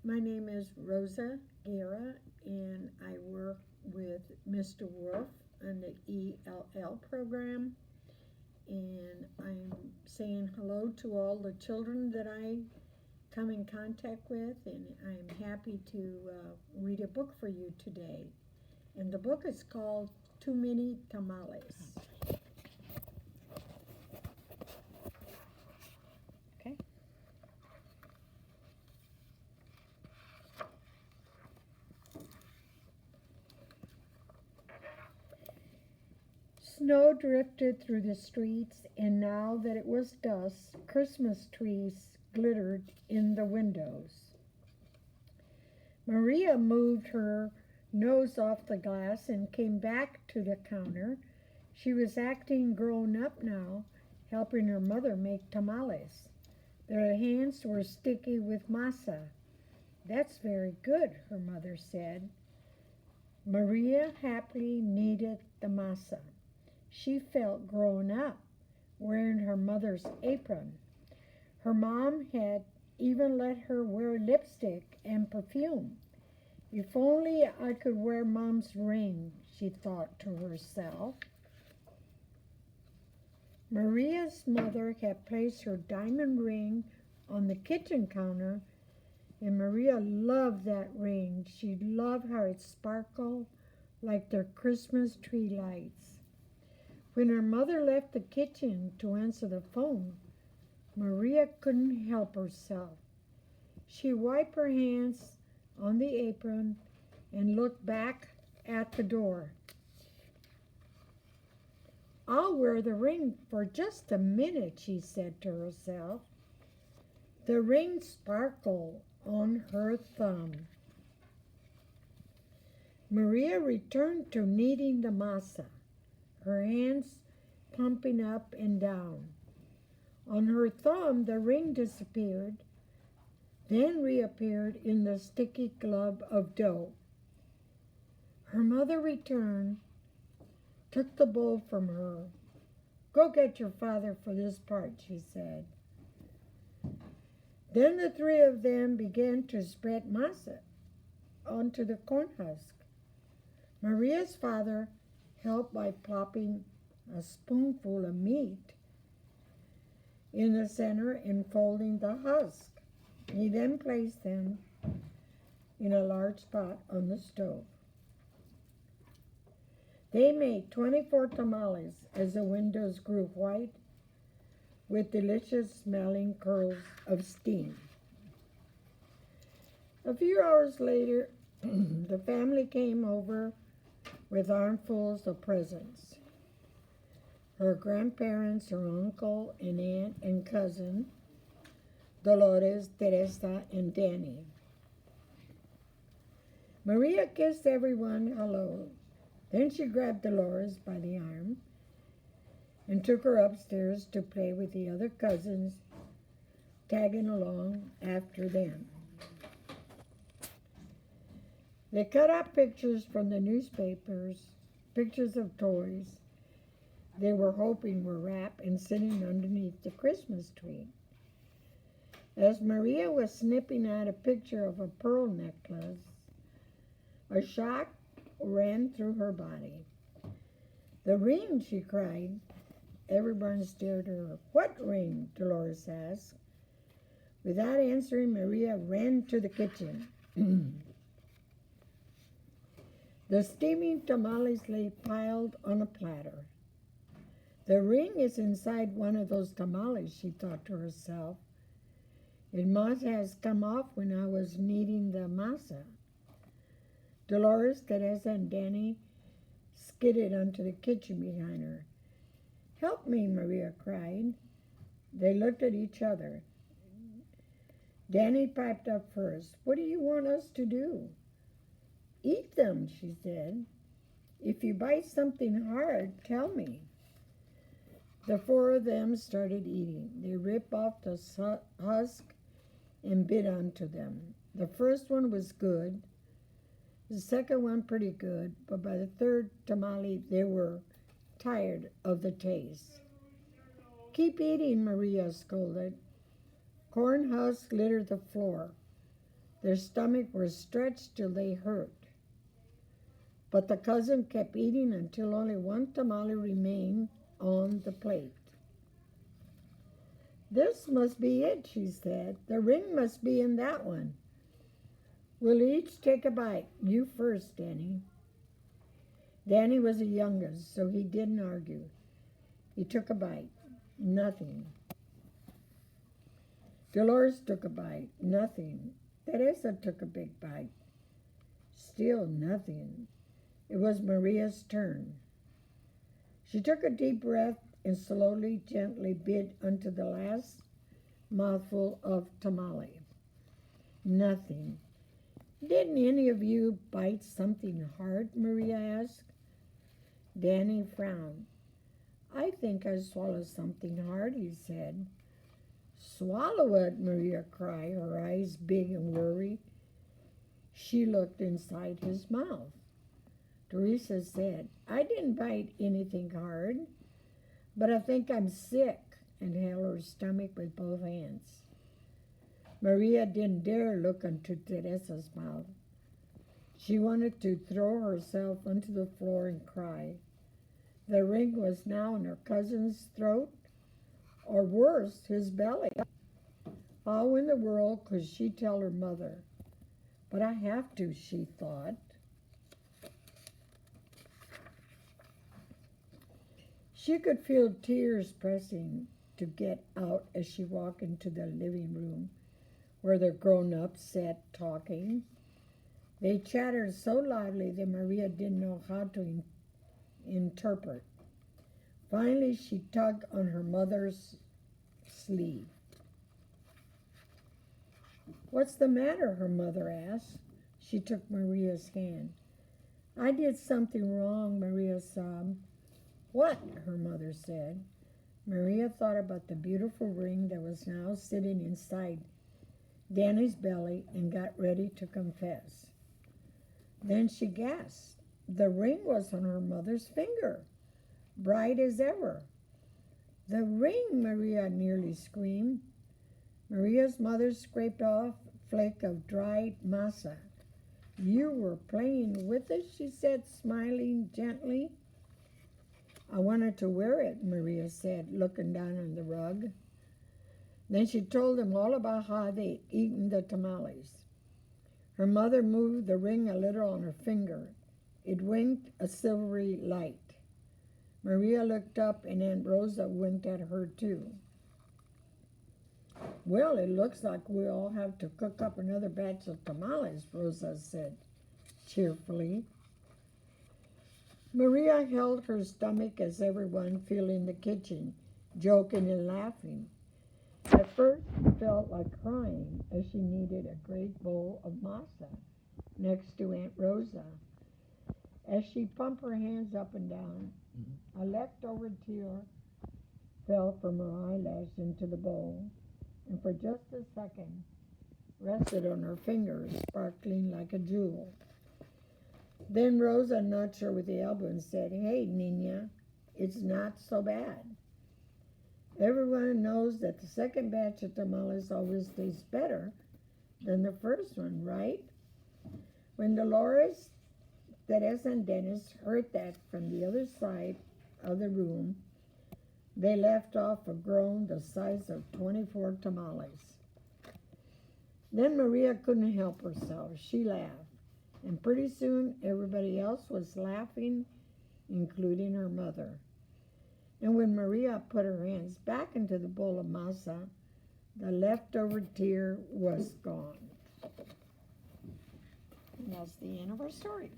My name is Rosa and I work with Mr. Wolf on the ELL program. And I'm saying hello to all the children that I come in contact with, and I'm happy to read a book for you today. And the book is called Too Many Tamales. Okay. Snow drifted through the streets, and now that it was dusk, Christmas trees glittered in the windows. Maria moved her nose off the glass and came back to the counter. She was acting grown up now, helping her mother make tamales. Their hands were sticky with masa. That's very good, her mother said. Maria happily kneaded the masa. She felt grown up, wearing her mother's apron. Her mom had even let her wear lipstick and perfume. If only I could wear Mom's ring, she thought to herself. Maria's mother had placed her diamond ring on the kitchen counter, and Maria loved that ring. She loved how it sparkled like the Christmas tree lights. When her mother left the kitchen to answer the phone, Maria couldn't help herself. She wiped her hands on the apron and looked back at the door. I'll wear the ring for just a minute, she said to herself. The ring sparkled on her thumb. Maria returned to kneading the masa, her hands pumping up and down. On her thumb, the ring disappeared, then reappeared in the sticky glove of dough. Her mother returned, took the bowl from her. Go get your father for this part, she said. Then the three of them began to spread masa onto the corn husk. Maria's father helped by plopping a spoonful of meat in the center and folding the husk. He then placed them in a large pot on the stove. They made 24 tamales as the windows grew white with delicious smelling curls of steam. A few hours later, the family came over with armfuls of presents. Her grandparents, her uncle and aunt and cousin, Dolores, Teresa, and Danny. Maria kissed everyone hello. Then she grabbed Dolores by the arm and took her upstairs to play with the other cousins, tagging along after them. They cut out pictures from the newspapers, pictures of toys they were hoping were wrapped and sitting underneath the Christmas tree. As Maria was snipping out a picture of a pearl necklace, a shock ran through her body. The ring, she cried. Everyone stared at her. What ring? Dolores asked. Without answering, Maria ran to the kitchen. The steaming tamales lay piled on a platter. The ring is inside one of those tamales, she thought to herself. It must have come off when I was kneading the masa. Dolores, Teresa, and Danny skidded onto the kitchen behind her. Help me, Maria cried. They looked at each other. Danny piped up first. What do you want us to do? Eat them, she said. If you bite something hard, tell me. The four of them started eating. They ripped off the husk and bit onto them. The first one was good. The second one pretty good, but by the third tamale, they were tired of the taste. Keep eating, Maria scolded. Corn husks littered the floor. Their stomachs were stretched till they hurt. But the cousin kept eating until only one tamale remained on the plate. "This must be it," she said. "The ring must be in that one. We'll each take a bite. You first, Danny." Danny was the youngest, so he didn't argue. He took a bite. Nothing. Dolores took a bite. Nothing. Teresa took a big bite. Still nothing. It was Maria's turn. She took a deep breath and slowly, gently bit into the last mouthful of tamale. Nothing. "Didn't any of you bite something hard?" Maria asked. Danny frowned. "I think I swallowed something hard," he said. "Swallow it!" Maria cried, her eyes big and worried. She looked inside his mouth. Teresa said, "I didn't bite anything hard, but I think I'm sick," and held her stomach with both hands. Maria didn't dare look into Teresa's mouth. She wanted to throw herself onto the floor and cry. The ring was now in her cousin's throat, or worse, his belly. How in the world could she tell her mother? "But I have to," she thought. She could feel tears pressing to get out as she walked into the living room where the grown-ups sat talking. They chattered so loudly that Maria didn't know how to interpret. Finally, she tugged on her mother's sleeve. "What's the matter?" her mother asked. She took Maria's hand. "I did something wrong," Maria sobbed. "What?" her mother said. Maria thought about the beautiful ring that was now sitting inside Danny's belly and got ready to confess. Then she gasped. The ring was on her mother's finger, bright as ever. "The ring!" Maria nearly screamed. Maria's mother scraped off a flake of dried masa. "You were playing with it," she said, smiling gently. "I wanted to wear it," Maria said, looking down on the rug. Then she told them all about how they'd eaten the tamales. Her mother moved the ring a little on her finger. It winked a silvery light. Maria looked up, and Aunt Rosa winked at her too. "Well, it looks like we all have to cook up another batch of tamales," Rosa said cheerfully. Maria held her stomach as everyone filled in the kitchen, joking and laughing. At first, she felt like crying as she needed a great bowl of masa next to Aunt Rosa. As she pumped her hands up and down, a leftover tear fell from her eyelash into the bowl, and for just a second rested on her fingers, sparkling like a jewel. Then Rosa nudged her with the elbow and said, "Hey, Nina, it's not so bad. Everyone knows that the second batch of tamales always tastes better than the first one, right?" When Dolores, Teresa, and Dennis heard that from the other side of the room, they left off a groan the size of 24 tamales. Then Maria couldn't help herself. She laughed, and pretty soon everybody else was laughing, including her mother. And when Maria put her hands back into the bowl of masa, the leftover tear was gone. And that's the end of our story.